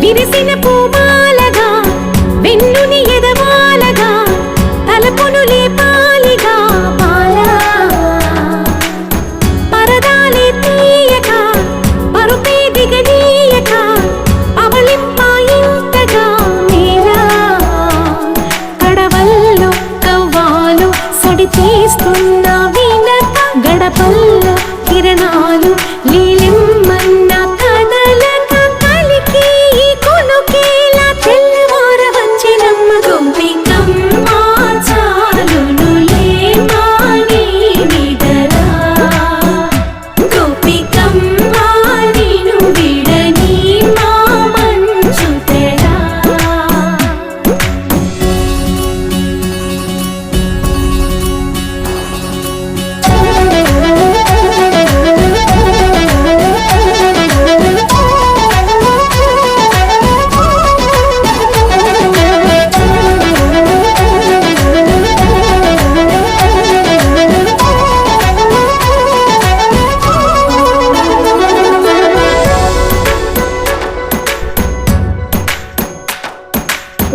విరిసిన పూమాలగా వెన్నుని ఎదవాలగా తలపును లేపాలిగా బాలా పరదాలే తీయక పరుపే దిగనీయక అవలింపాయింతగా మేరా కడవల్లో కవ్వాలు సడి చేస్తున్న వీణత గడపల్లో కిరణాలు లీలిమ్మన్న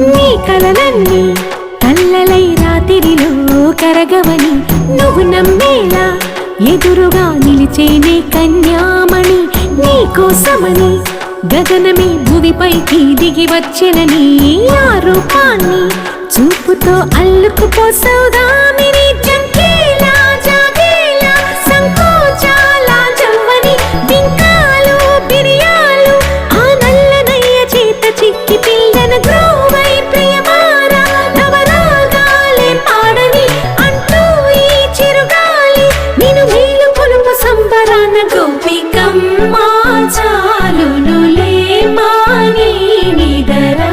నీ కలలన్నీ కల్లలై రాత్రిలో కరగవని నువ్వు నమ్మేలా ఎదురుగా నిలిచేనే కన్యామణి నీ కోసమని గగనమే భువిపైకి దిగి వచ్చెనని ఆ రూపాన్ని చూపుతో అల్లుకుపోసౌదామిని జంకేలా జాగేలా సంకోచాల జవ్వని బింకాలు బిరియాలు ఆ నల్లనయ్య చేత చిక్కి పిల్లన గ్రోవై ప్రియమారా నవరాగాలే పాడని అంటూ ఈ చిరుగాలి నిన్ను మేలు కొలుపు సంబరాన గోపికమ్మ చాలునులే మాని నిదరా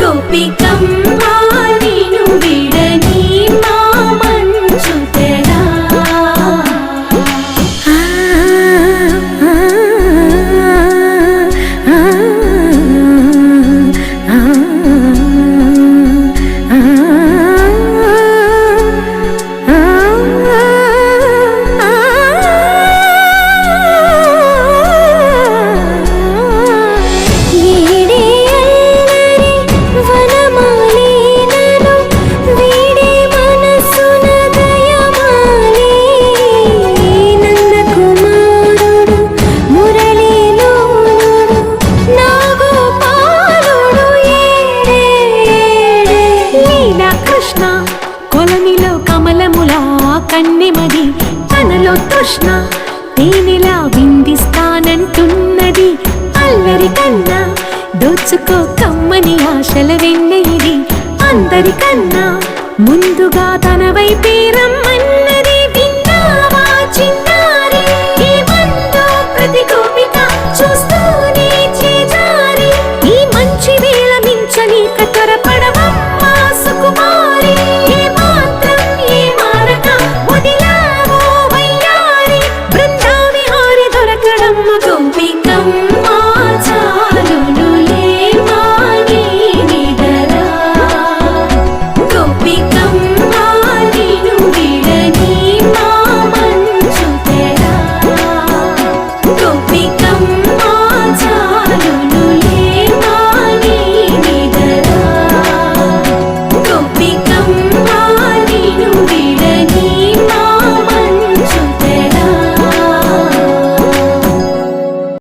గోపికమ్మ నిన్ను విడని మా మంచు తెరా కొలనిలో కమలములా కన్నెమది తనలో తృష్ణ తేనెలా విందిస్తానంటున్నది అల్లరి కన్నా దోచుకో కమ్మని ఆశల వెన్నె ఇది అందరికన్నా ముందుగా తన వైపే రమ్మని